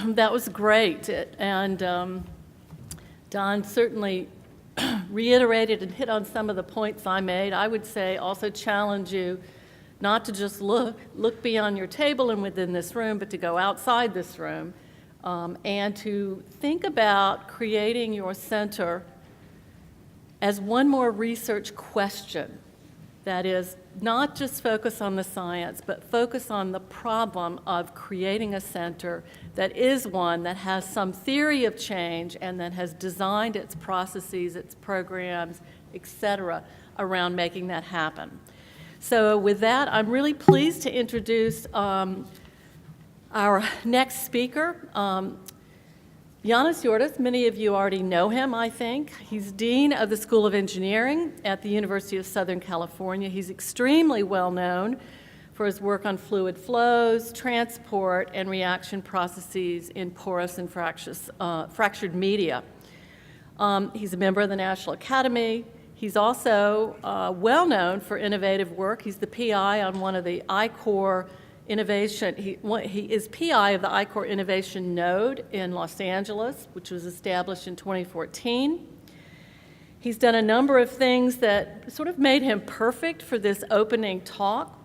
that was great. And Don certainly reiterated and hit on some of the points I made. I would say also challenge you not to just look beyond your table and within this room, but to go outside this room and to think about creating your center as one more research question. That is, not just focus on the science, but focus on the problem of creating a center that is one that has some theory of change and that has designed its processes, its programs, et cetera, around making that happen. So with that, I'm really pleased to introduce our next speaker, Yannis Yortsos. Many of you already know him, I think. He's Dean of the School of Engineering at the University of Southern California. He's extremely well known for his work on fluid flows, transport, and reaction processes in porous and fractured media. He's a member of the National Academy. He's also well known for innovative work. He's the PI on one of the I-Core Innovation, he is PI of the I-Core Innovation Node in Los Angeles, which was established in 2014. He's done a number of things that sort of made him perfect for this opening talk.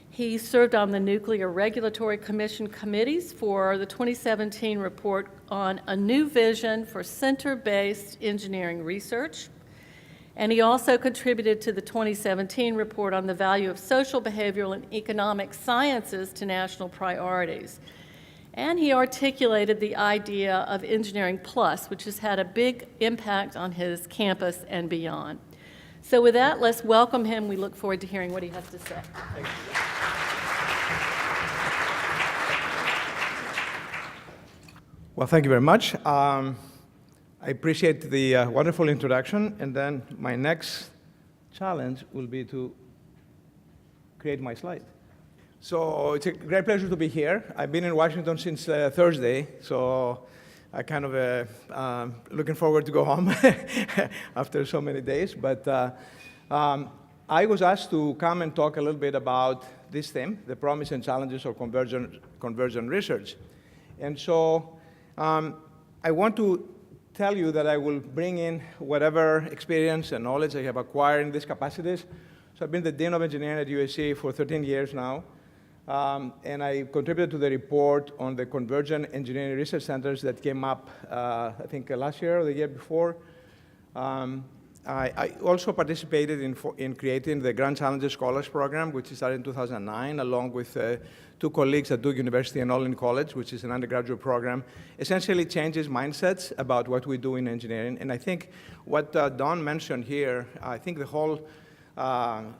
He served on the Nuclear Regulatory Commission committees for the 2017 report on a new vision for center-based engineering research. And he also contributed to the 2017 report on the value of social, behavioral, and economic sciences to national priorities. And he articulated the idea of Engineering Plus, which has had a big impact on his campus and beyond. So with that, let's welcome him. We look forward to hearing what he has to say. Thank you. Well, thank you very much. I appreciate the wonderful introduction, and then my next challenge will be to create my slide. So it's a great pleasure to be here. I've been in Washington since Thursday, so I kind of looking forward to go home after so many days. But I was asked to come and talk a little bit about this theme, the promise and challenges of convergent research. And so I want to tell you that I will bring in whatever experience and knowledge I have acquired in these capacities. So I've been the Dean of Engineering at USC for 13 years now, and I contributed to the report on the Convergent Engineering Research Centers that came up, I think, last year or the year before. I also participated in creating the Grand Challenges Scholars Program, which started in 2009, along with two colleagues at Duke University and Olin College, which is an undergraduate program. Essentially changes mindsets about what we do in engineering. And I think what Don mentioned here, I think the whole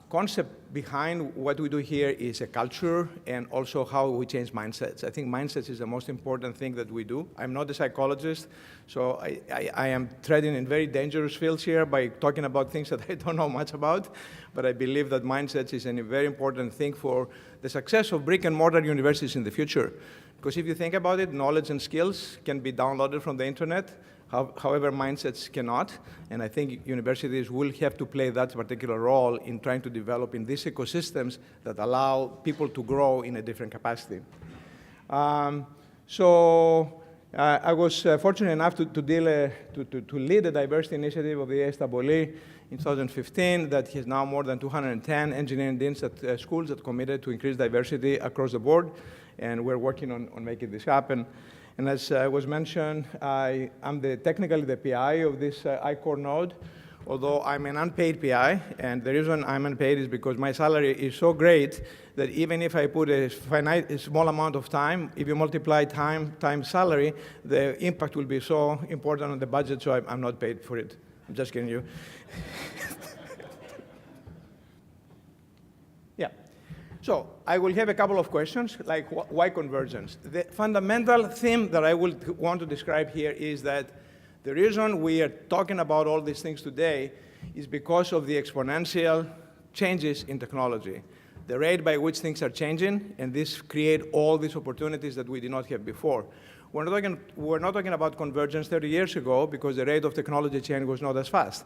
concept behind what we do here is a culture and also how we change mindsets. I think mindsets is the most important thing that we do. I'm not a psychologist, so I am treading in very dangerous fields here by talking about things that I don't know much about, but I believe that mindsets is a very important thing for the success of brick and mortar universities in the future. Because if you think about it, knowledge and skills can be downloaded from the internet. However, mindsets cannot, and I think universities will have to play that particular role in trying to develop in these ecosystems that allow people to grow in a different capacity. I was fortunate enough to lead the diversity initiative of the ASAA in 2015 that has now more than 210 engineering deans at schools that committed to increase diversity across the board, and we're working on making this happen. And as was mentioned, I'm technically the PI of this I-Core node, although I'm an unpaid PI. And the reason I'm unpaid is because my salary is so great that even if I put a small amount of time, if you multiply time times salary, the impact will be so important on the budget, so I'm not paid for it. I'm just kidding you. Yeah. So I will have a couple of questions, like why convergence? The fundamental theme that I will want to describe here is that the reason we are talking about all these things today is because of the exponential changes in technology. The rate by which things are changing, and this create all these opportunities that we did not have before. We're not talking about convergence 30 years ago because the rate of technology change was not as fast.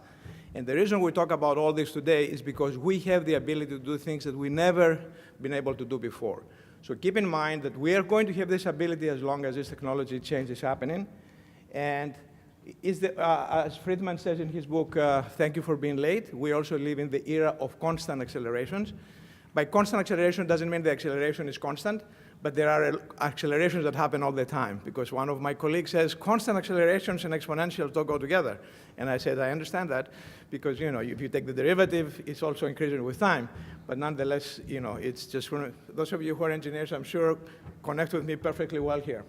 And the reason we talk about all this today is because we have the ability to do things that we never been able to do before. So keep in mind that we are going to have this ability as long as this technology change is happening. And as Friedman says in his book, Thank You for Being Late, we also live in the era of constant accelerations. By constant acceleration doesn't mean the acceleration is constant, but there are accelerations that happen all the time, because one of my colleagues says constant accelerations and exponentials don't go together. And I said, I understand that, because if you take the derivative, it's also increasing with time. But nonetheless, it's just, those of you who are engineers, I'm sure, connect with me perfectly well here.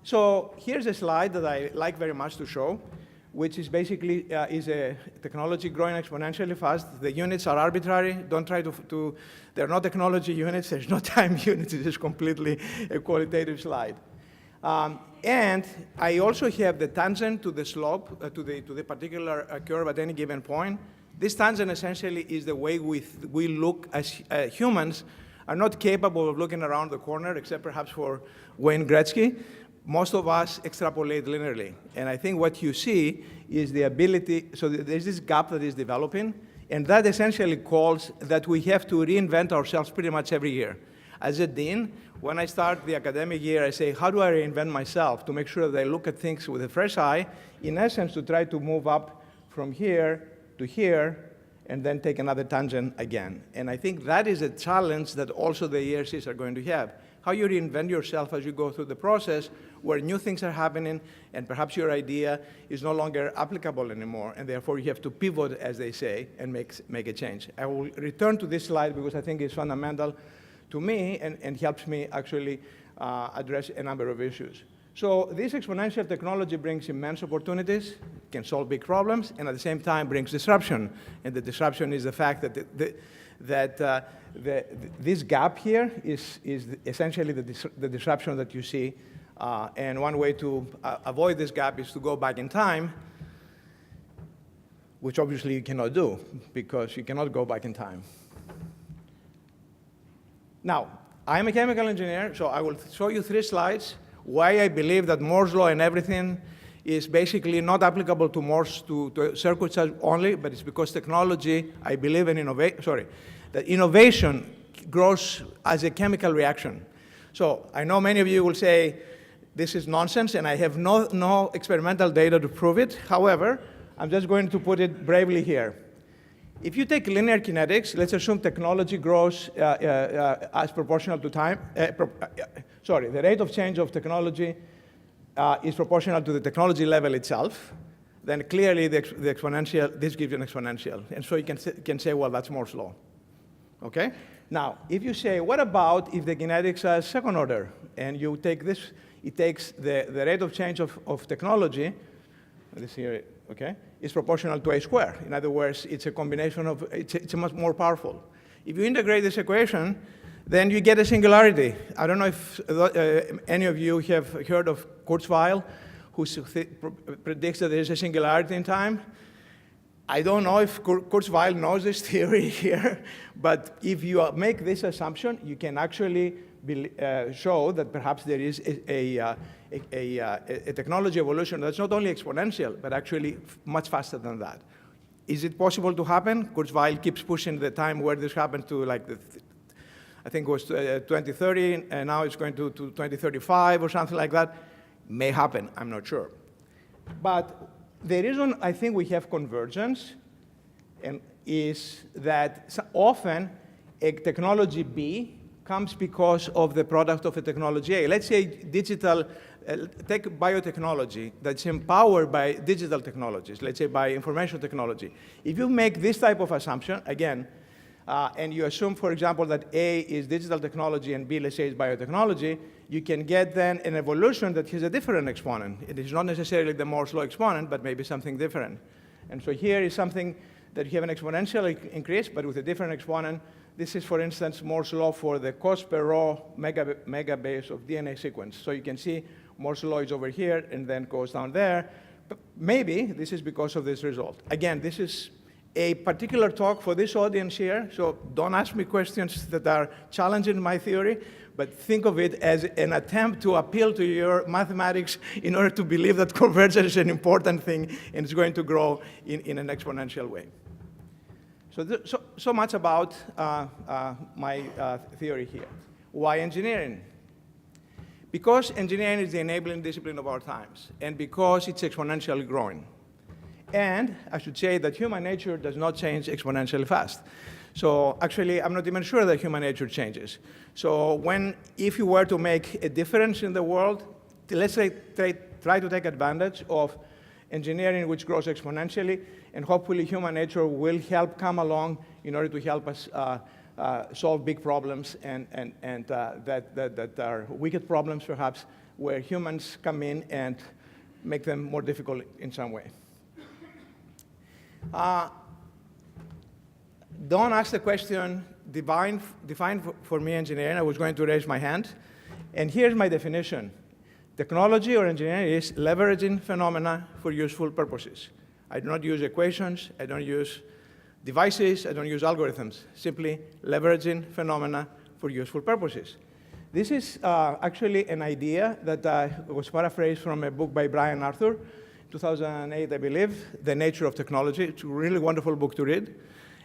So here's a slide that I like very much to show, which is basically is a technology growing exponentially fast. The units are arbitrary. Don't try they're not technology units. There's no time units. It is completely a qualitative slide. And I also have the tangent to the slope, to the particular curve at any given point. This tangent essentially is the way we look as humans are not capable of looking around the corner, except perhaps for Wayne Gretzky. Most of us extrapolate linearly. And I think what you see is the ability, so there's this gap that is developing, and that essentially calls that we have to reinvent ourselves pretty much every year. As a dean, when I start the academic year, I say, how do I reinvent myself to make sure that I look at things with a fresh eye, in essence, to try to move up from here to here, and then take another tangent again. And I think that is a challenge that also the ERCs are going to have. How you reinvent yourself as you go through the process, where new things are happening, and perhaps your idea is no longer applicable anymore, and therefore you have to pivot, as they say, and make a change. I will return to this slide because I think it's fundamental to me and helps me actually address a number of issues. So this exponential technology brings immense opportunities, can solve big problems, and at the same time brings disruption. And the disruption is the fact that this gap here is essentially the disruption that you see. And one way to avoid this gap is to go back in time, which obviously you cannot do, because you cannot go back in time. Now, I'm a chemical engineer, so I will show you 3 slides why I believe that Moore's law and everything is basically not applicable to Moore's to circuits only, but it's because technology, I believe in that innovation grows as a chemical reaction. So I know many of you will say, this is nonsense, and I have no experimental data to prove it. However, I'm just going to put it bravely here. If you take linear kinetics, let's assume technology grows as proportional to time. The rate of change of technology is proportional to the technology level itself. Then clearly the exponential, this gives you an exponential. And so you can say, well, that's Moore's law. Okay? Now, if you say, what about if the kinetics are second order? And you take this, it takes the rate of change of technology, this here, okay, is proportional to a square. In other words, it's a combination of, it's much more powerful. If you integrate this equation, then you get a singularity. I don't know if any of you have heard of Kurzweil, who predicts that there is a singularity in time. I don't know if Kurzweil knows this theory here, but if you make this assumption, you can actually show that perhaps there is a technology evolution that's not only exponential, but actually much faster than that. Is it possible to happen? Kurzweil keeps pushing the time where this happened to, like, I think it was 2030, and now it's going to 2035 or something like that. May happen, I'm not sure. But the reason I think we have convergence is that often a technology B comes because of the product of a technology A. Let's say digital, take biotechnology that's empowered by digital technologies, let's say by information technology. If you make this type of assumption, again, and you assume, for example, that A is digital technology and B, let's say, is biotechnology, you can get then an evolution that has a different exponent. It is not necessarily the Moore's law exponent, but maybe something different. And so here is something that you have an exponential increase, but with a different exponent. This is, for instance, Moore's law for the cost per raw megabase of DNA sequence. So you can see Moore's law is over here and then goes down there. But maybe this is because of this result. Again, this is a particular talk for this audience here, so don't ask me questions that are challenging my theory, but think of it as an attempt to appeal to your mathematics in order to believe that convergence is an important thing and it's going to grow in an exponential way. So much about my theory here. Why engineering? Because engineering is the enabling discipline of our times, and because it's exponentially growing. And I should say that human nature does not change exponentially fast. So actually, I'm not even sure that human nature changes. So if you were to make a difference in the world, let's say try to take advantage of engineering, which grows exponentially, and hopefully human nature will help come along in order to help us solve big problems and that are wicked problems, perhaps, where humans come in and make them more difficult in some way. Don't ask the question, define for me engineering. I was going to raise my hand. And here's my definition. Technology or engineering is leveraging phenomena for useful purposes. I do not use equations. I don't use devices. I don't use algorithms. Simply leveraging phenomena for useful purposes. This is actually an idea that was paraphrased from a book by Brian Arthur, 2008, I believe, The Nature of Technology. It's a really wonderful book to read.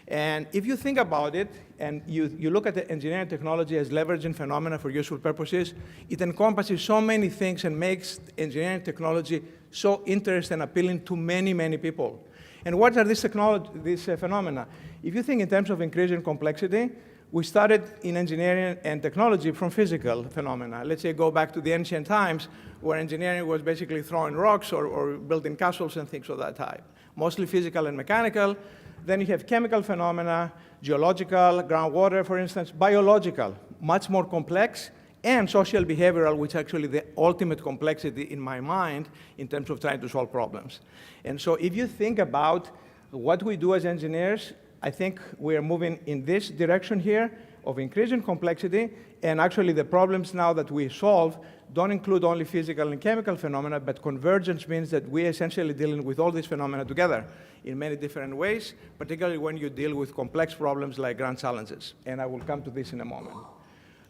And if you think about it, and you look at the engineering technology as leveraging phenomena for useful purposes, it encompasses so many things and makes engineering technology so interesting and appealing to many, many people. And what are these phenomena? If you think in terms of increasing complexity, we started in engineering and technology from physical phenomena. Let's say go back to the ancient times where engineering was basically throwing rocks or building castles and things of that type. Mostly physical and mechanical. Then you have chemical phenomena, geological, groundwater, for instance, biological, much more complex, and social behavioral, which actually the ultimate complexity in my mind in terms of trying to solve problems. And so if you think about what we do as engineers, I think we're moving in this direction here of increasing complexity, and actually the problems now that we solve don't include only physical and chemical phenomena, but convergence means that we're essentially dealing with all these phenomena together in many different ways, particularly when you deal with complex problems like grand challenges. And I will come to this in a moment.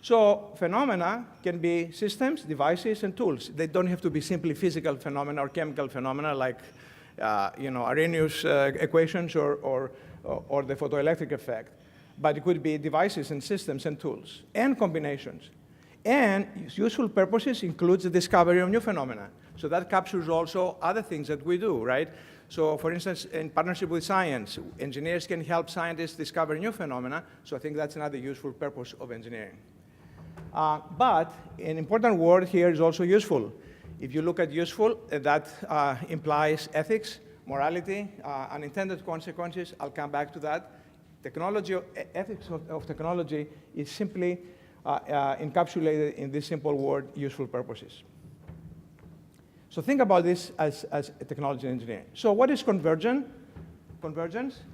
So phenomena can be systems, devices, and tools. They don't have to be simply physical phenomena or chemical phenomena like Arrhenius equations or the photoelectric effect. But it could be devices and systems and tools and combinations. And useful purposes includes the discovery of new phenomena. So that captures also other things that we do, right? So for instance, in partnership with science, engineers can help scientists discover new phenomena. So I think that's another useful purpose of engineering. But an important word here is also useful. If you look at useful, that implies ethics, morality, unintended consequences. I'll come back to that. Technology, ethics of technology is simply encapsulated in this simple word, useful purposes. So think about this as technology engineering. So what is convergence?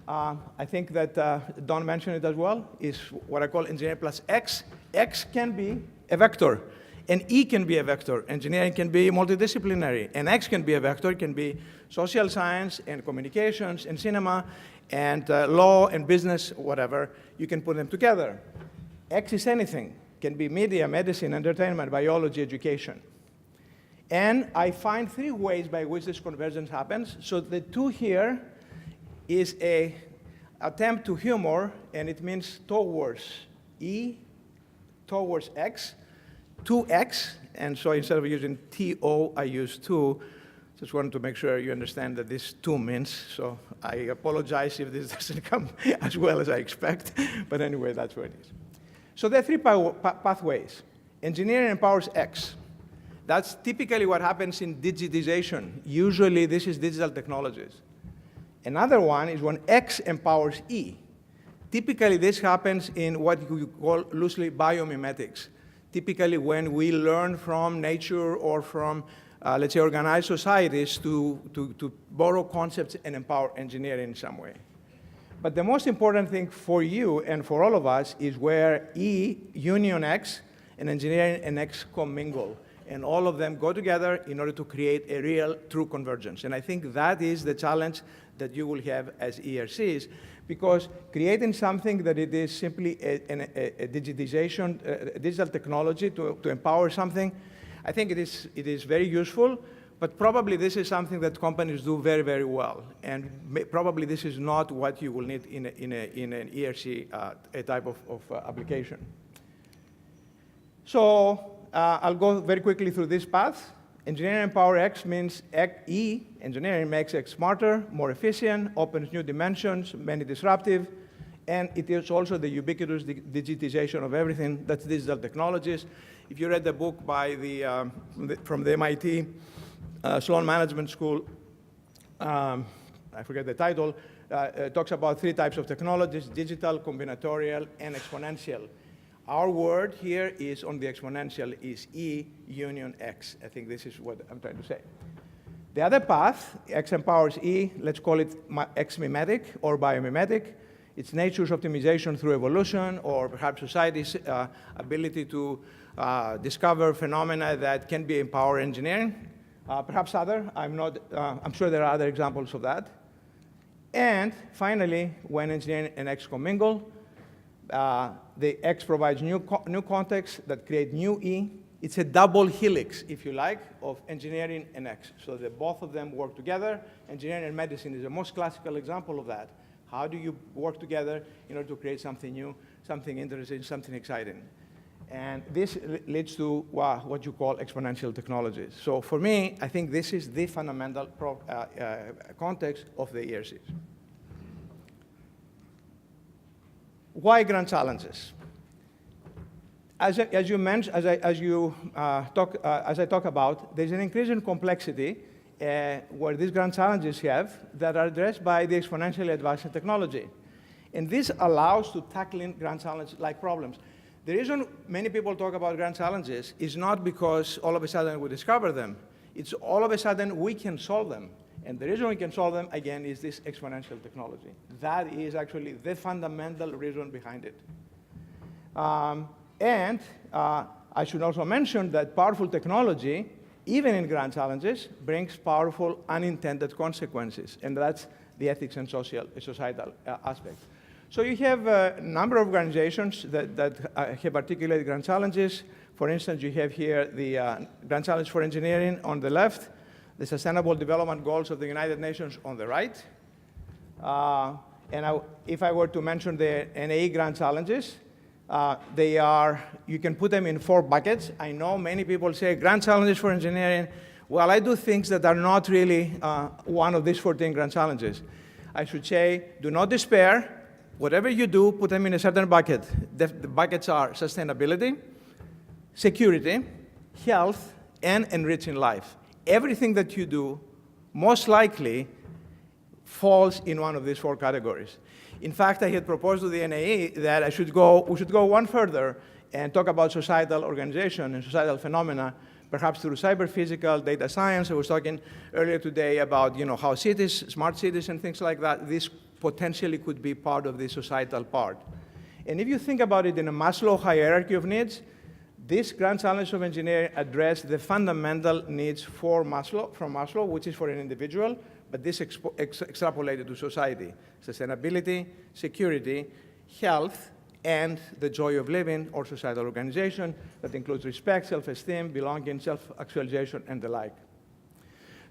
I think that Don mentioned it as well, is what I call engineering plus X. X can be a vector, and E can be a vector. Engineering can be multidisciplinary, and X can be a vector. It can be social science and communications and cinema and law and business, whatever. You can put them together. X is anything. Can be media, medicine, entertainment, biology, education. And I find three ways by which this convergence happens. So the two here is an attempt to humor, and it means towards E, towards X, to X. And so instead of using TO, I use two. Just wanted to make sure you understand that this two means. So I apologize if this doesn't come as well as I expect. But anyway, that's what it is. So there are three pathways. Engineering empowers X. That's typically what happens in digitization. Usually, this is digital technologies. Another one is when X empowers E. Typically, this happens in what we call loosely biomimetics. Typically, when we learn from nature or from, let's say, organized societies to borrow concepts and empower engineering in some way. But the most important thing for you and for all of us is where E, union X, and engineering and X commingle. and all of them go together in order to create a real, true convergence. And I think that is the challenge that you will have as ERCs, because creating something that it is simply a digitization, a digital technology to empower something, I think it is very useful, but probably this is something that companies do very, very well. And probably this is not what you will need in an ERC type of application. So I'll go very quickly through this path. Engineering Empower X means E, engineering makes X smarter, more efficient, opens new dimensions, many disruptive, and it is also the ubiquitous digitization of everything. That's digital technologies. If you read the book by from the MIT Sloan Management School, I forget the title, talks about 3 types of technologies: digital, combinatorial, and exponential. Our word here is on the exponential is E union X. I think this is what I'm trying to say. The other path, X empowers E, let's call it X mimetic or biomimetic. It's nature's optimization through evolution, or perhaps society's ability to discover phenomena that can be empower engineering. Perhaps other, I'm sure there are other examples of that. And finally, when engineering and X commingle, the X provides new contexts that create new E. It's a double helix, if you like, of engineering and X. So that both of them work together. Engineering and medicine is the most classical example of that. How do you work together in order to create something new, something interesting, something exciting? And this leads to what you call exponential technologies. So for me, I think this is the fundamental context of the ERCs. Why grand challenges? As you mentioned, as I talk about, there's an increasing complexity where these grand challenges that are addressed by the exponentially advancing technology. And this allows to tackling grand challenge-like problems. The reason many people talk about grand challenges is not because all of a sudden we discover them. It's all of a sudden we can solve them. And the reason we can solve them, again, is this exponential technology. That is actually the fundamental reason behind it. I should also mention that powerful technology, even in grand challenges, brings powerful unintended consequences. And that's the ethics and societal aspect. So you have a number of organizations that have articulated grand challenges. For instance, you have here the Grand Challenge for Engineering on the left, the Sustainable Development Goals of the United Nations on the right. If I were to mention the NAE Grand Challenges, you can put them in 4 buckets. I know many people say Grand Challenges for Engineering. Well, I do things that are not really one of these 14 Grand Challenges. I should say, do not despair. Whatever you do, put them in a certain bucket. The buckets are sustainability, security, health, and enriching life. Everything that you do most likely falls in one of these 4 categories. In fact, I had proposed to the NAE that we should go one further and talk about societal organization and societal phenomena, perhaps through cyber-physical data science. I was talking earlier today about how cities, smart cities and things like that, this potentially could be part of the societal part. And if you think about it in a Maslow hierarchy of needs, this grand challenge of engineering addressed the fundamental needs from Maslow, which is for an individual, but this extrapolated to society: sustainability, security, health, and the joy of living or societal organization that includes respect, self-esteem, belonging, self-actualization, and the like.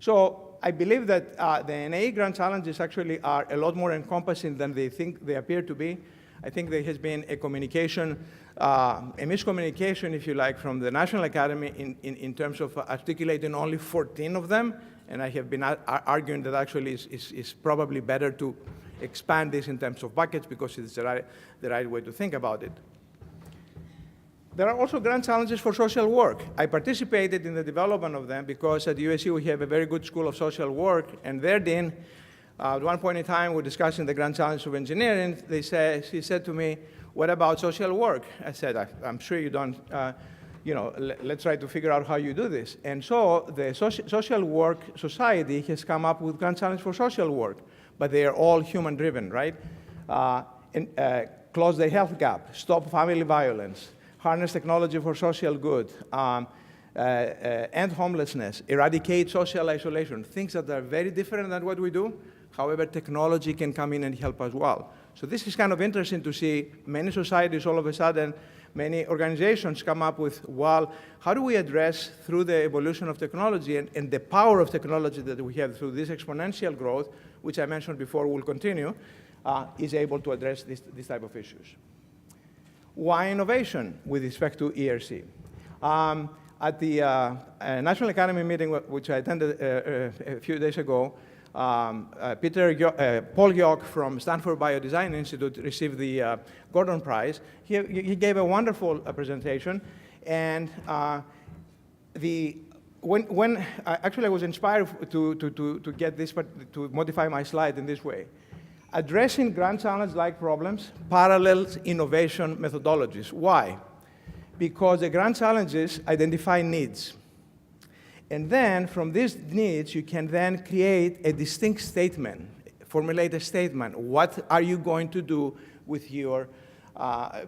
So I believe that the NAE Grand Challenges actually are a lot more encompassing than they appear to be. I think there has been a miscommunication, if you like, from the National Academy in terms of articulating only 14 of them. And I have been arguing that actually it's probably better to expand this in terms of buckets because it's the right way to think about it. There are also grand challenges for social work. I participated in the development of them because at USC we have a very good school of social work, and their dean, at one point in time, we're discussing the grand challenge of engineering. She said to me, "What about social work?" I said, "I'm sure you don't, let's try to figure out how you do this." And so the Social Work Society has come up with grand challenge for social work, but they are all human-driven, right? Close the health gap, stop family violence, harness technology for social good, end homelessness, eradicate social isolation, things that are very different than what we do. However, technology can come in and help as well. So this is kind of interesting to see many societies all of a sudden, many organizations come up with, well, how do we address through the evolution of technology and the power of technology that we have through this exponential growth, which I mentioned before will continue, is able to address this type of issues. Why innovation with respect to ERC? At the National Academy meeting, which I attended a few days ago, Paul Yock from Stanford Biodesign Institute received the Gordon Prize. He gave a wonderful presentation, and actually I was inspired to get this, to modify my slide in this way. Addressing grand challenge-like problems parallels innovation methodologies. Why? Because the grand challenges identify needs. And then, from these needs, you can then create a distinct statement, formulate a statement. What are you going to do with your,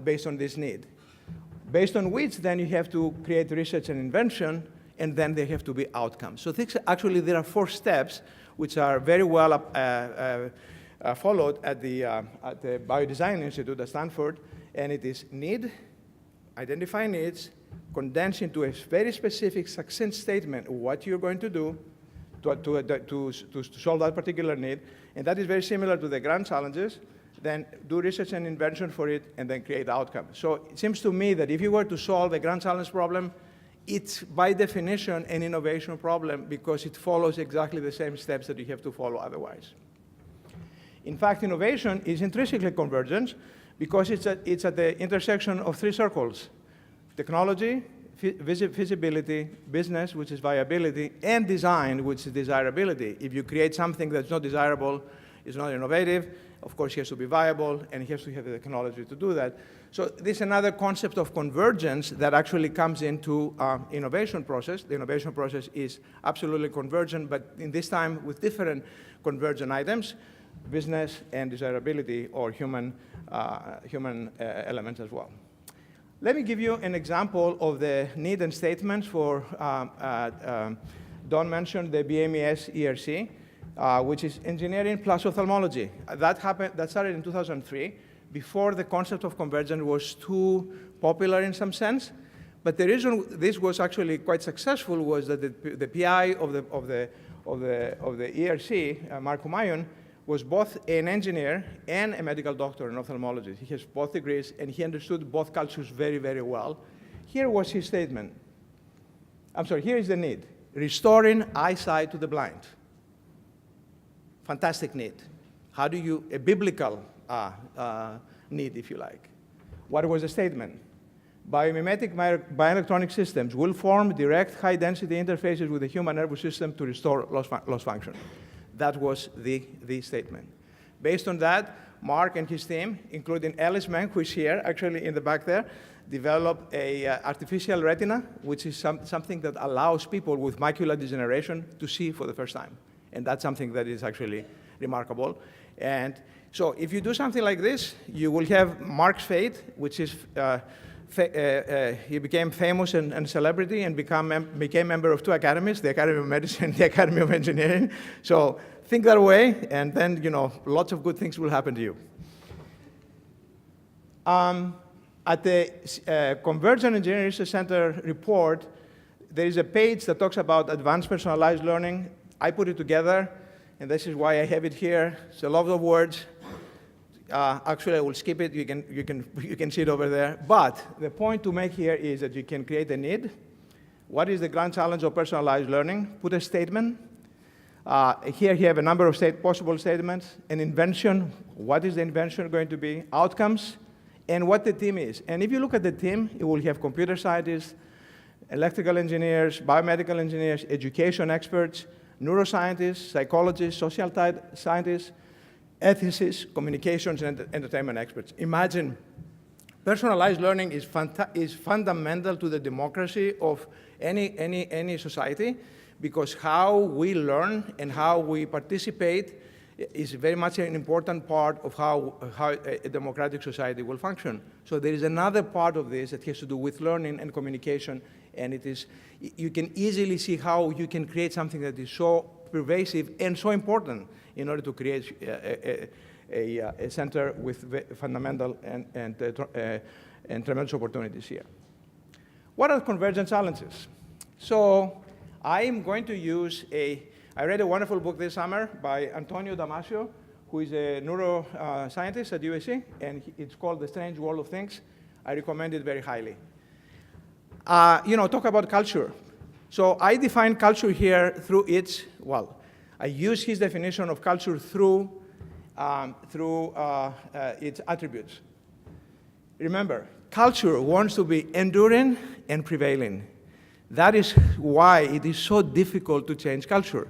based on this need? Based on which, then you have to create research and invention, and then there have to be outcomes. So actually, there are 4 steps which are very well followed at the Biodesign Institute at Stanford, and it is need, identify needs, condense into a very specific, succinct statement what you're going to do to solve that particular need. And that is very similar to the grand challenges. Then do research and invention for it, and then create outcomes. So it seems to me that if you were to solve a grand challenge problem, it's by definition an innovation problem because it follows exactly the same steps that you have to follow otherwise. In fact, innovation is intrinsically convergent because it's at the intersection of 3 circles: technology, feasibility, business, which is viability, and design, which is desirability. If you create something that's not desirable, it's not innovative, of course it has to be viable, and it has to have the technology to do that. So this is another concept of convergence that actually comes into innovation process. The innovation process is absolutely convergent, but in this time with different convergent items, business and desirability, or human elements as well. Let me give you an example of the need and statements for, Don mentioned the BMES ERC, which is engineering plus ophthalmology. That started in 2003, before the concept of convergence was too popular in some sense. But the reason this was actually quite successful was that the PI of the ERC, Mark Humayun, was both an engineer and a medical doctor in ophthalmology. He has both degrees, and he understood both cultures very, very well. Here was his statement. Here is the need. Restoring eyesight to the blind. Fantastic need. How do you, a biblical need, if you like. What was the statement? Biomimetic bioelectronic systems will form direct high-density interfaces with the human nervous system to restore lost function. That was the statement. Based on that, Mark and his team, including Ellis Meng, who is here, actually in the back there, developed a artificial retina, which is something that allows people with macular degeneration to see for the first time. And that's something that is actually remarkable. And so if you do something like this, you will have Mark's fate, which is he became famous and celebrity and became member of 2 academies, the Academy of Medicine and the Academy of Engineering. So think that way, and then lots of good things will happen to you. At the Convergence Engineering Research Center report, there is a page that talks about advanced personalized learning. I put it together, and this is why I have it here. It's a lot of words. Actually, I will skip it. You can see it over there. But the point to make here is that you can create a need. What is the grand challenge of personalized learning? Put a statement. Here you have a number of possible statements. An invention. What is the invention going to be? Outcomes. And what the team is. And if you look at the team, you will have computer scientists, electrical engineers, biomedical engineers, education experts, neuroscientists, psychologists, social scientists, ethicists, communications, and entertainment experts. Imagine, personalized learning is fundamental to the democracy of any society, because how we learn and how we participate is very much an important part of how a democratic society will function. So there is another part of this that has to do with learning and communication, and it is, you can easily see how you can create something that is so pervasive and so important in order to create a center with fundamental and tremendous opportunities here. What are convergence challenges? So I'm going to use I read a wonderful book this summer by Antonio Damasio, who is a neuroscientist at USC, and it's called The Strange World of Things. I recommend it very highly. Talk about culture. So I define culture here through I use his definition of culture through its attributes. Remember, culture wants to be enduring and prevailing. That is why it is so difficult to change culture,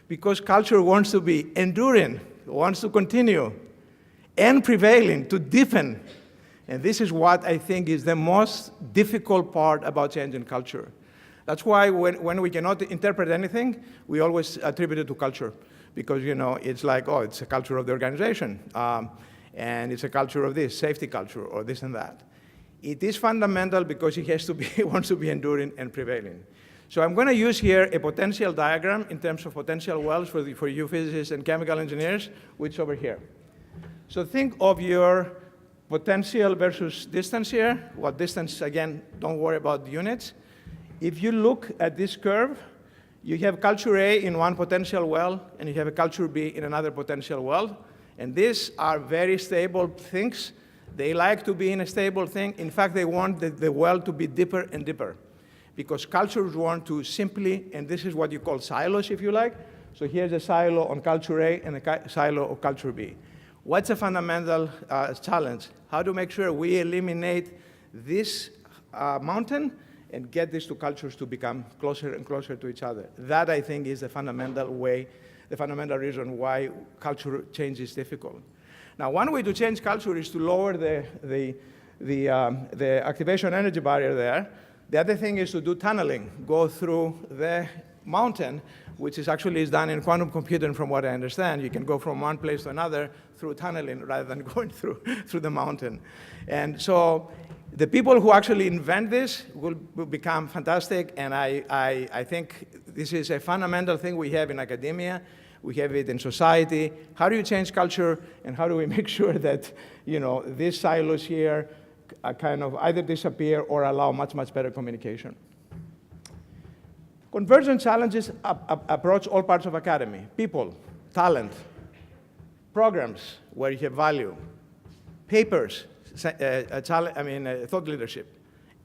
because culture wants to be enduring, wants to continue, and prevailing, to deepen. And this is what I think is the most difficult part about changing culture. That's why when we cannot interpret anything, we always attribute it to culture, because it's like, oh, it's a culture of the organization, and it's a culture of this, safety culture, or this and that. It is fundamental because it wants to be enduring and prevailing. So I'm going to use here a potential diagram in terms of potential wells for you physicists and chemical engineers, which is over here. So think of your potential versus distance here. What distance, again, don't worry about the units. If you look at this curve, you have culture A in one potential well, and you have a culture B in another potential well. And these are very stable things. They like to be in a stable thing. In fact, they want the well to be deeper and deeper, because cultures want to simply, and this is what you call silos, if you like. So here's a silo on culture A and a silo of culture B. What's a fundamental challenge? How to make sure we eliminate this mountain and get these two cultures to become closer and closer to each other. That, I think, is the fundamental reason why culture change is difficult. Now, one way to change culture is to lower the activation energy barrier there. The other thing is to do tunneling, go through the mountain, which is done in quantum computing, from what I understand. You can go from one place to another through tunneling rather than going through the mountain. And so the people who actually invent this will become fantastic, and I think this is a fundamental thing we have in academia. We have it in society. How do you change culture, and how do we make sure that these silos here kind of either disappear or allow much, much better communication? Convergence challenges approach all parts of academy: people, talent, programs where you have value, papers, thought leadership,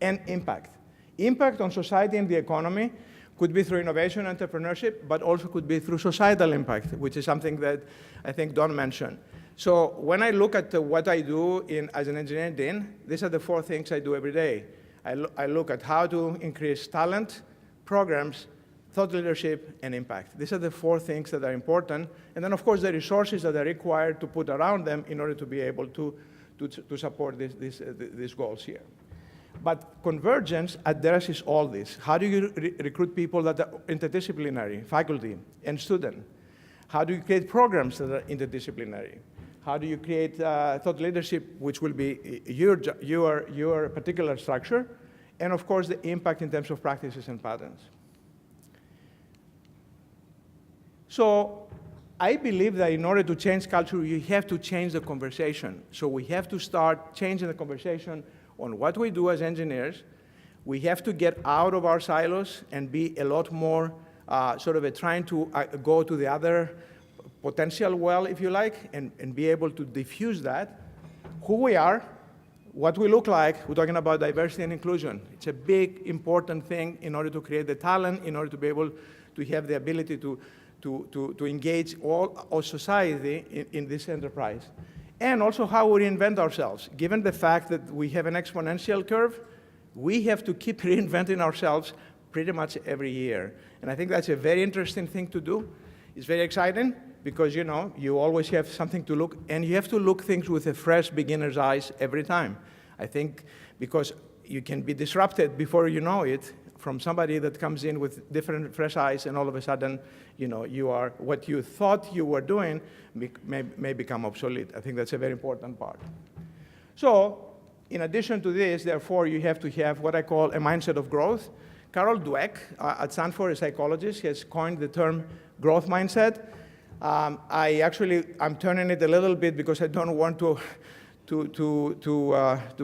and impact. Impact on society and the economy could be through innovation and entrepreneurship, but also could be through societal impact, which is something that I think Don mentioned. So when I look at what I do as an engineering dean, these are the 4 things I do every day. I look at how to increase talent, programs, thought leadership, and impact. These are the 4 things that are important. And then, of course, the resources that are required to put around them in order to be able to support these goals here. But convergence addresses all this. How do you recruit people that are interdisciplinary, faculty and student? How do you create programs that are interdisciplinary? How do you create thought leadership, which will be your particular structure? And of course, the impact in terms of practices and patterns. So I believe that in order to change culture, you have to change the conversation. So we have to start changing the conversation on what we do as engineers. We have to get out of our silos and be a lot more trying to go to the other potential well, if you like, and be able to diffuse that. Who we are, what we look like. We're talking about diversity and inclusion. It's a big, important thing in order to create the talent, in order to be able to have the ability to engage all society in this enterprise. And also how we reinvent ourselves. Given the fact that we have an exponential curve, we have to keep reinventing ourselves pretty much every year. And I think that's a very interesting thing to do. It's very exciting because, you always have something to look, and you have to look things with a fresh beginner's eyes every time. I think because you can be disrupted before you know it from somebody that comes in with different, fresh eyes, and all of a sudden, what you thought you were doing may become obsolete. I think that's a very important part. So, in addition to this, therefore, you have to have what I call a mindset of growth. Carol Dweck at Stanford, a psychologist, has coined the term growth mindset. I'm turning it a little bit because I don't want to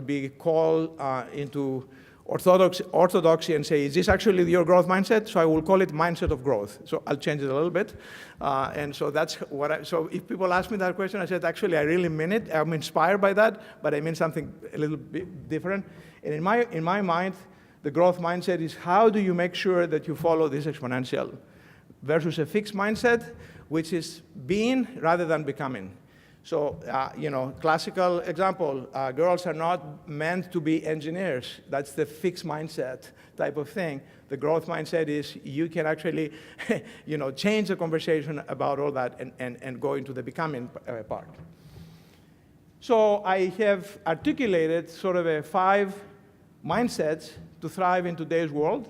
be called into orthodoxy and say, is this actually your growth mindset? So I will call it mindset of growth. So I'll change it a little bit. And so that's what so if people ask me that question, I said, actually, I really mean it. I'm inspired by that, but I mean something a little bit different. And in my mind, the growth mindset is how do you make sure that you follow this exponential versus a fixed mindset, which is being rather than becoming. So, classical example, girls are not meant to be engineers. That's the fixed mindset type of thing. The growth mindset is you can actually, change the conversation about all that and go into the becoming part. So I have articulated sort of 5 mindsets to thrive in today's world.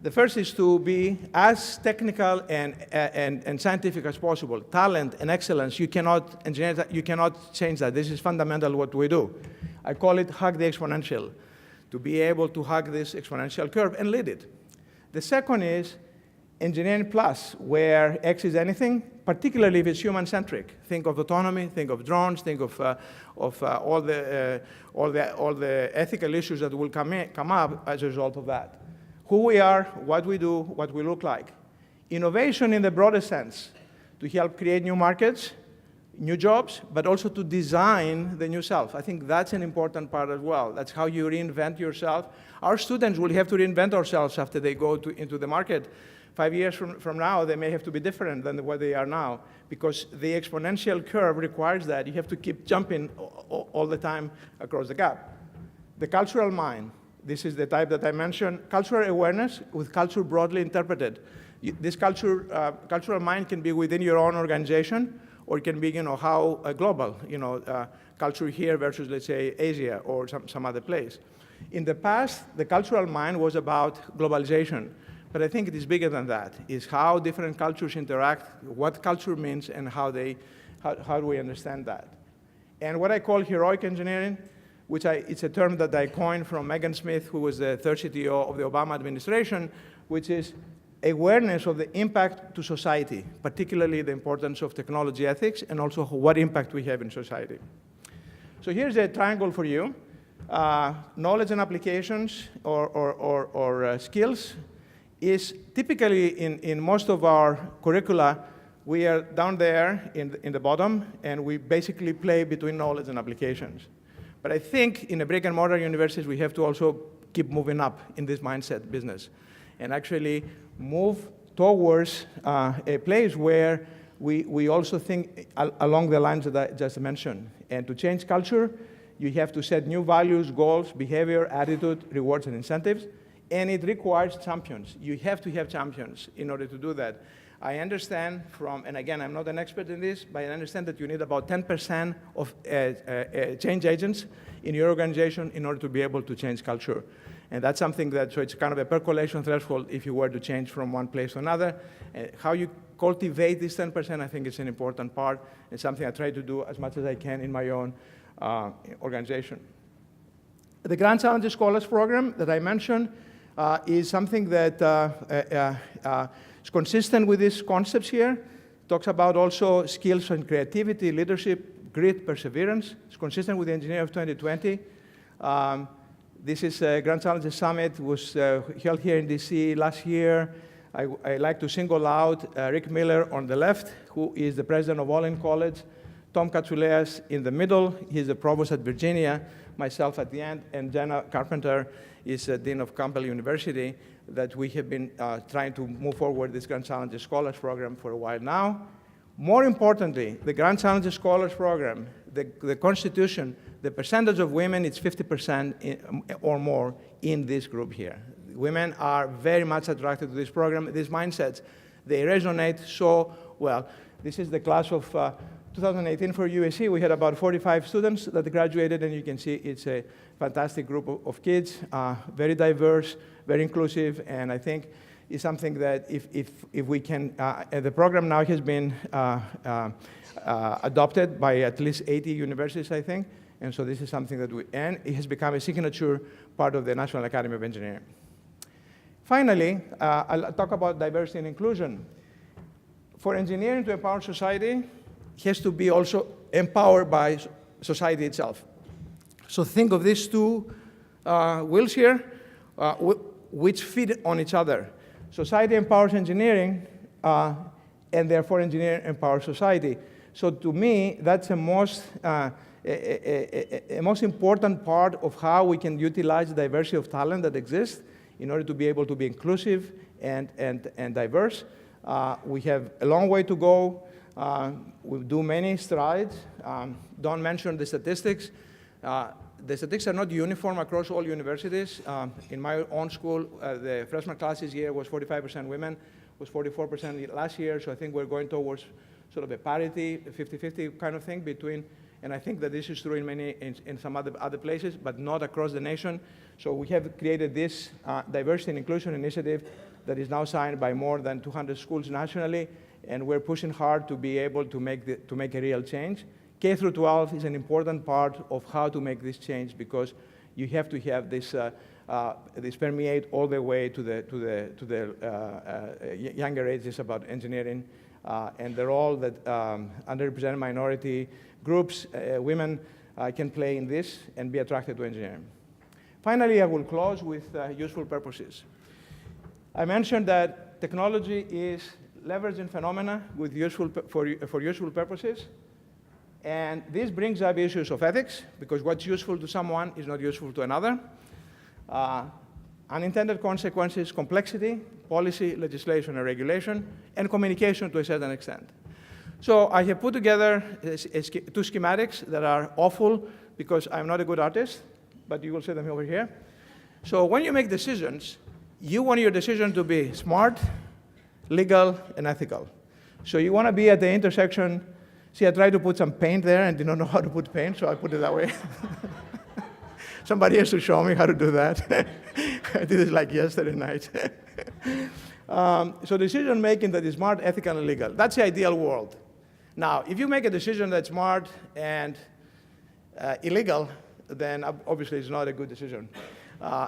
The first is to be as technical and scientific as possible. Talent and excellence, you cannot engineer that, you cannot change that. This is fundamental what we do. I call it hug the exponential, to be able to hug this exponential curve and lead it. The second is engineering plus, where X is anything, particularly if it's human-centric. Think of autonomy, think of drones, think of all the ethical issues that will come up as a result of that. Who we are, what we do, what we look like. Innovation in the broadest sense, to help create new markets, new jobs, but also to design the new self. I think that's an important part as well. That's how you reinvent yourself. Our students will have to reinvent ourselves after they go into the market. 5 years from now, they may have to be different than what they are now, because the exponential curve requires that. You have to keep jumping all the time across the gap. The cultural mind. This is the type that I mentioned. Cultural awareness with culture broadly interpreted. This cultural mind can be within your own organization, or it can be, how global, culture here versus, let's say, Asia or some other place. In the past, the cultural mind was about globalization, but I think it is bigger than that. It's how different cultures interact, what culture means, and how do we understand that. And what I call heroic engineering, it's a term that I coined from Megan Smith, who was the third CTO of the Obama administration, which is awareness of the impact to society, particularly the importance of technology ethics, and also what impact we have in society. So here's a triangle for you. Knowledge and applications or skills is typically in most of our curricula, we are down there in the bottom, and we basically play between knowledge and applications. But I think in a brick and mortar universities, we have to also keep moving up in this mindset business and actually move towards a place where we also think along the lines that I just mentioned. And to change culture, you have to set new values, goals, behavior, attitude, rewards, and incentives. And it requires champions. You have to have champions in order to do that. I understand and again, I'm not an expert in this, but I understand that you need about 10% of change agents in your organization in order to be able to change culture. And that's something so it's kind of a percolation threshold if you were to change from one place to another. How you cultivate this 10%, I think is an important part, and something I try to do as much as I can in my own organization. The Grand Challenges Scholars Program that I mentioned is something that is consistent with these concepts here. It talks about also skills and creativity, leadership, grit, perseverance. It's consistent with the Engineer of 2020. This is Grand Challenges Summit, was held here in DC last year. I like to single out Rick Miller on the left, who is the president of Olin College, Tom Katsouleas in the middle, he's the provost at Virginia, myself at the end, and Jenna Carpenter is Dean of Campbell University, that we have been trying to move forward this Grand Challenges Scholars Program for a while now. More importantly, the Grand Challenges Scholars Program, the Constitution, the percentage of women, it's 50% or more in this group here. Women are very much attracted to this program. These mindsets, they resonate so well. This is the class of 2018 for USC, we had about 45 students that graduated, and you can see it's a fantastic group of kids, very diverse, very inclusive, and I think it's something that if we can, the program now has been adopted by at least 80 universities, I think, and so this is something that and it has become a signature part of the National Academy of Engineering. Finally, I'll talk about diversity and inclusion. For engineering to empower society, it has to be also empowered by society itself. So think of these two wheels here, which feed on each other. Society empowers engineering, and therefore engineering empowers society. So to me, that's a most important part of how we can utilize the diversity of talent that exists in order to be able to be inclusive and diverse. We have a long way to go. We do many strides. Don't mention the statistics. The statistics are not uniform across all universities. In my own school, the freshman class this year was 45% women, was 44% last year, so I think we're going towards sort of a parity, 50-50 kind of thing between, and I think that this is true in some other places, but not across the nation. So we have created this diversity and inclusion initiative that is now signed by more than 200 schools nationally, and we're pushing hard to be able to make a real change. K through 12 is an important part of how to make this change, because you have to have this this permeate all the way to the younger ages about engineering and the role that underrepresented minority groups, women can play in this and be attracted to engineering. Finally, I will close with useful purposes. I mentioned that technology is leveraging phenomena with for useful purposes. And this brings up issues of ethics, because what's useful to someone is not useful to another. Unintended consequences, complexity, policy, legislation, and regulation, and communication to a certain extent. So I have put together two schematics that are awful, because I'm not a good artist, but you will see them over here. So when you make decisions, you want your decision to be smart, legal, and ethical. So you want to be at the intersection. See, I tried to put some paint there and did not know how to put paint, so I put it that way. Somebody has to show me how to do that. I did it like yesterday night. So decision making that is smart, ethical, and legal. That's the ideal world. Now, if you make a decision that's smart and illegal, then obviously it's not a good decision.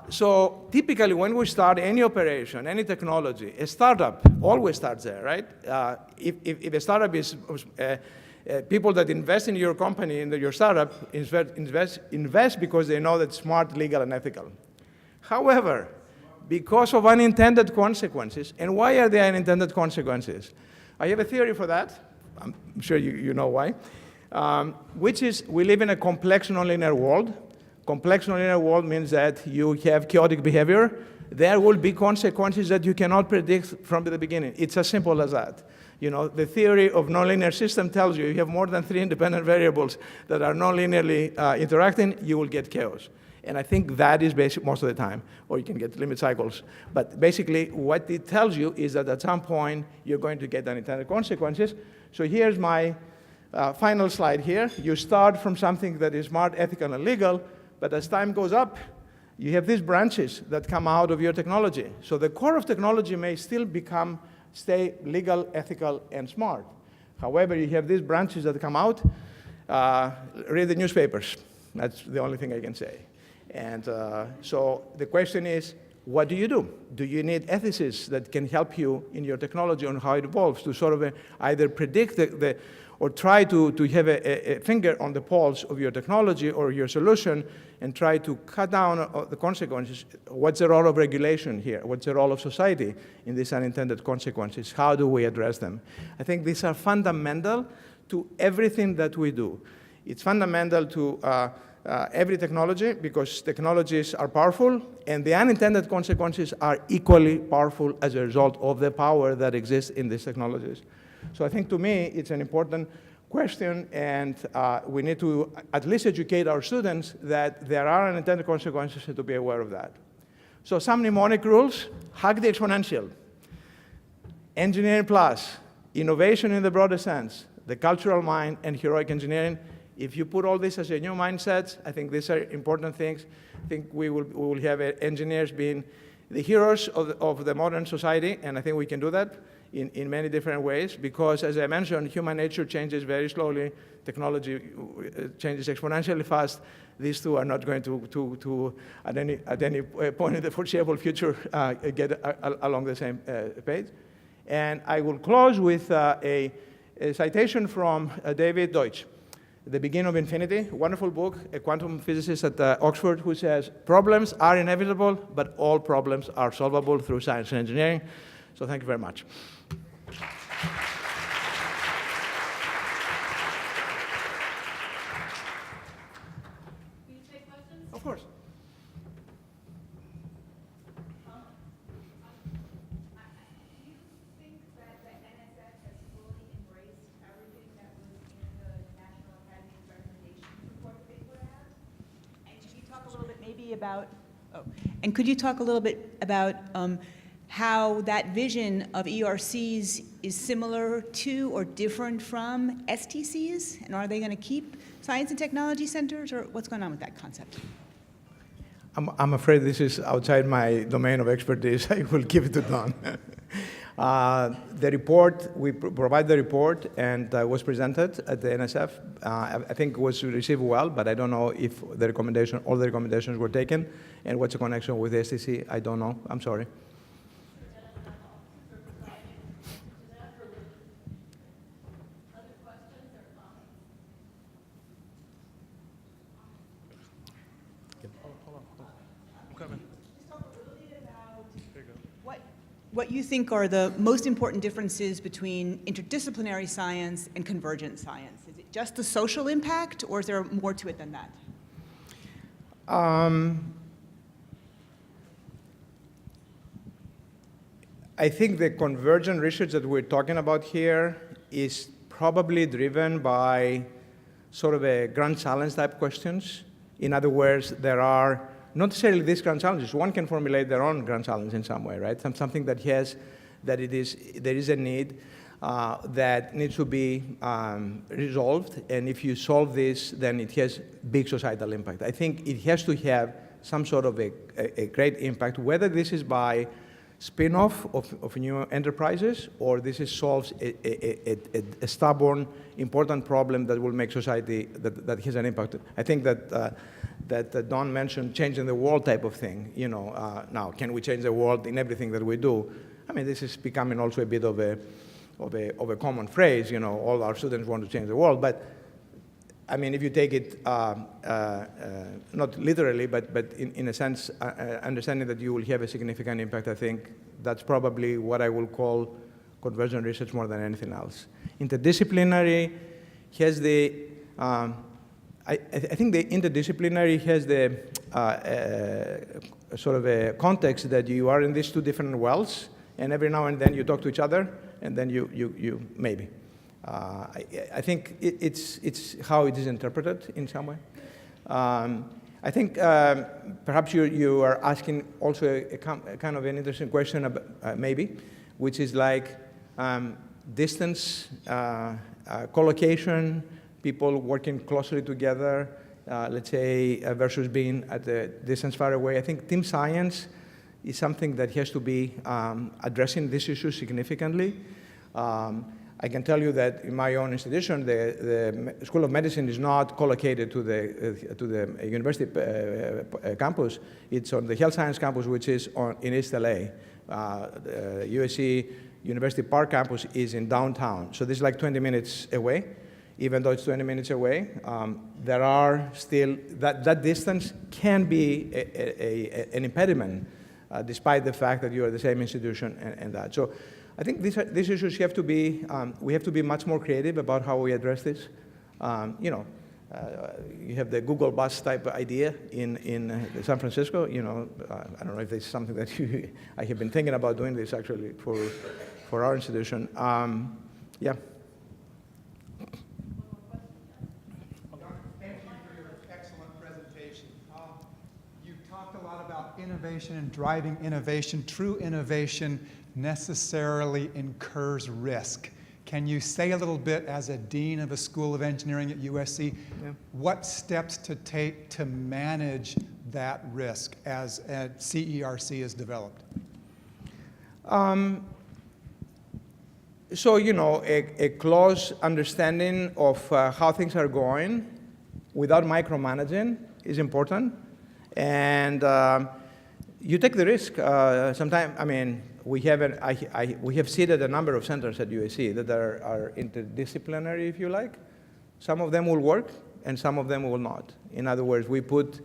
So typically when we start any operation, any technology, a startup always starts there, right? If a startup is people that invest in your company, in your startup, invest because they know that's smart, legal, and ethical. However, because of unintended consequences, and why are there unintended consequences? I have a theory for that. I'm sure you know why. Which is, we live in a complex nonlinear world. Complex nonlinear world means that you have chaotic behavior. There will be consequences that you cannot predict from the beginning. It's as simple as that. You know, the theory of nonlinear system tells you have more than 3 independent variables that are nonlinearly interacting, you will get chaos. And I think that is basic most of the time, or you can get limit cycles. But basically, what it tells you is that at some point, you're going to get unintended consequences. So here's my final slide here. You start from something that is smart, ethical, and legal, but as time goes up, you have these branches that come out of your technology. So the core of technology may still stay legal, ethical, and smart. However, you have these branches that come out. Read the newspapers. That's the only thing I can say. And so the question is, what do you do? Do you need ethicists that can help you in your technology on how it evolves to sort of either predict or try to have a finger on the pulse of your technology or your solution and try to cut down the consequences? What's the role of regulation here? What's the role of society in these unintended consequences? How do we address them? I think these are fundamental to everything that we do. It's fundamental to every technology, because technologies are powerful, and the unintended consequences are equally powerful as a result of the power that exists in these technologies. So I think, to me, it's an important question, and we need to at least educate our students that there are unintended consequences and to be aware of that. So some mnemonic rules: hack the exponential, engineering plus, innovation in the broader sense, the cultural mind, and heroic engineering. If you put all this as a new mindset, I think these are important things. I think we will have engineers being the heroes of the modern society, and I think we can do that in many different ways, because as I mentioned, human nature changes very slowly, technology changes exponentially fast. These two are not going to at any point in the foreseeable future, get along the same page. And I will close with a citation from David Deutsch, The Beginning of Infinity, a wonderful book, a quantum physicist at Oxford, who says, problems are inevitable, but all problems are solvable through science and engineering. So thank you very much. Of course. Do you think that the NSF has fully embraced everything that was in the National Academy's recommendation report that they put out? And could you talk a little bit maybe about, and could you talk a little bit about how that vision of ERCs is similar to or different from STCs? And are they going to keep science and technology centers, or what's going on with that concept? I'm afraid this is outside my domain of expertise. I will give it to Don. The report, we provide the report, and was presented at the NSF. I think it was received well, but I don't know if all the recommendations were taken, and what's the connection with the STC, I don't know. I'm sorry. What you think are the most important differences between interdisciplinary science and convergent science? Is it just the social impact, or is there more to it than that? I think the convergent research that we're talking about here is probably driven by sort of a grand challenge type questions. In other words, there are not necessarily these grand challenges. One can formulate their own grand challenge in some way, right? Something that there is a need that needs to be resolved, and if you solve this, then it has big societal impact. I think it has to have some sort of a great impact, whether this is by spin-off of new enterprises, or this solves a stubborn, important problem that will make society, that has an impact. I think that Don mentioned changing the world type of thing. Now, can we change the world in everything that we do? I mean, this is becoming also a bit of a common phrase. All our students want to change the world, but I mean, if you take it not literally, but in a sense, understanding that you will have a significant impact, I think that's probably what I will call convergent research more than anything else. Interdisciplinary has the I think the interdisciplinary has the sort of a context that you are in these two different wells, and every now and then you talk to each other, and then you maybe. I think it's how it is interpreted in some way. I think perhaps you are asking also a kind of an interesting question about, maybe, which is like distance, collocation, people working closely together, let's say, versus being at a distance far away. I think team science is something that has to be addressing this issue significantly. I can tell you that in my own institution, the School of Medicine is not collocated to the university campus. It's on the Health Science campus, which is in East LA. The USC University Park campus is in downtown. So this is like 20 minutes away. Even though it's 20 minutes away, there are still, that distance can be an impediment, despite the fact that you are the same institution and that. So I think these issues have to be, we have to be much more creative about how we address this. You have the Google bus type idea in San Francisco. I don't know if it's something that I have been thinking about doing this actually for our institution. Yeah. Innovation and driving innovation. True innovation necessarily incurs risk. Can you say a little bit, as a dean of a school of engineering at USC, what steps to take to manage that risk as CERC is developed? So, a close understanding of how things are going without micromanaging is important. And you take the risk. Sometimes, we have seeded a number of centers at USC that are interdisciplinary, if you like. Some of them will work, and some of them will not. In other words, we put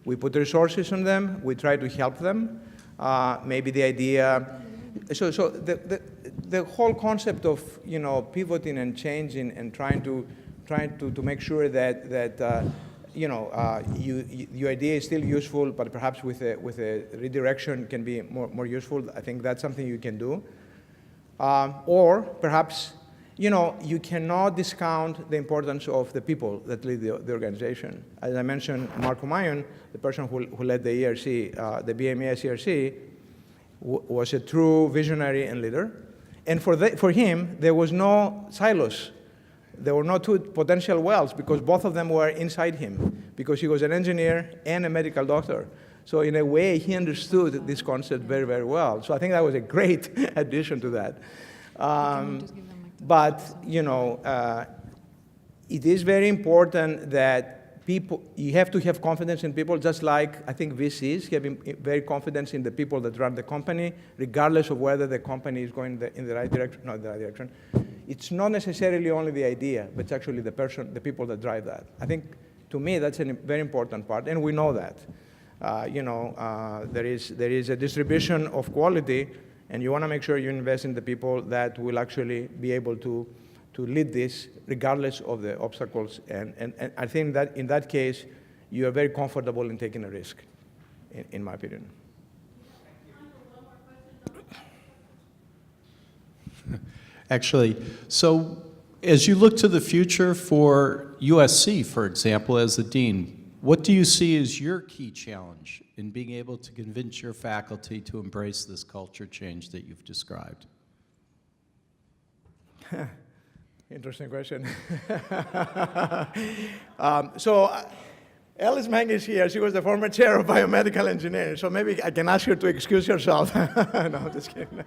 resources on them. We try to help them. Maybe the idea. So the whole concept of pivoting and changing and trying to make sure that your idea is still useful, but perhaps with a redirection can be more useful. I think that's something you can do. Or perhaps you cannot discount the importance of the people that lead the organization. As I mentioned, Marco Mayon, the person who led the ERC, the BMES ERC, was a true visionary and leader. And for him, there was no silos. There were no two potential wells because both of them were inside him, because he was an engineer and a medical doctor. So in a way, he understood this concept very, very well. So I think that was a great addition to that. But it is very important that you have to have confidence in people, just like I think VCs have very confidence in the people that run the company, regardless of whether the company is going in the right direction, not the right direction. It's not necessarily only the idea, but it's actually the people that drive that. I think, to me, that's a very important part, and we know that. There is a distribution of quality, and you want to make sure you invest in the people that will actually be able to lead this, regardless of the obstacles. And I think that in that case, you are very comfortable in taking a risk, in my opinion. Actually, so as you look to the future for USC, for example, as the dean, what do you see as your key challenge in being able to convince your faculty to embrace this culture change that you've described? Interesting question. Alice Mang is here. She was the former chair of biomedical engineering, so maybe I can ask her to excuse herself. No, I'm just kidding.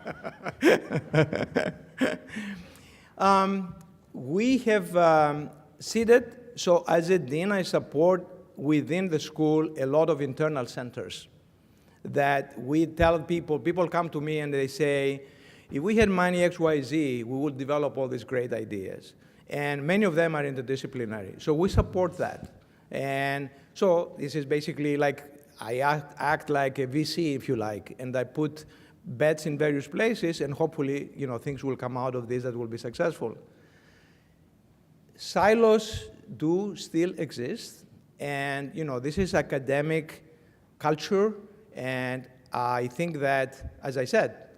We have seeded, so as a dean, I support within the school a lot of internal centers that we tell people come to me and they say, if we had money XYZ, we would develop all these great ideas. And many of them are interdisciplinary. So we support that. And so this is basically like, I act like a VC, if you like, and I put bets in various places, and hopefully, things will come out of this that will be successful. Silos do still exist, and this is academic culture, and I think that, as I said,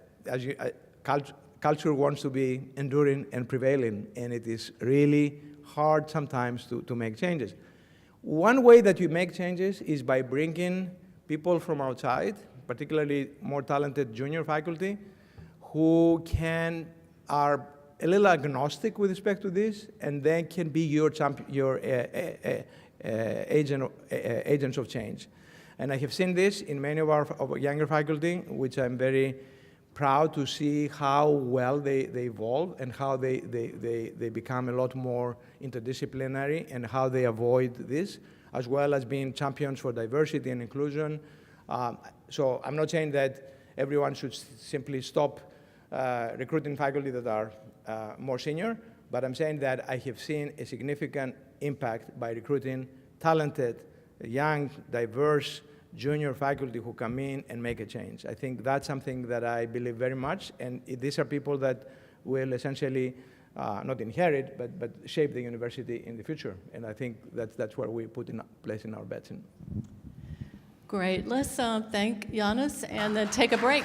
culture wants to be enduring and prevailing, and it is really hard sometimes to make changes. One way that you make changes is by bringing people from outside, particularly more talented junior faculty, who are a little agnostic with respect to this, and then can be your agents of change. And I have seen this in many of our younger faculty, which I'm very proud to see how well they evolve and how they become a lot more interdisciplinary and how they avoid this, as well as being champions for diversity and inclusion. So I'm not saying that everyone should simply stop recruiting faculty that are more senior, but I'm saying that I have seen a significant impact by recruiting talented, young, diverse, junior faculty who come in and make a change. I think that's something that I believe very much, and these are people that will essentially not inherit, but shape the university in the future. And I think that's where we put in placing our bets in. Great. Let's thank Yannis and then take a break.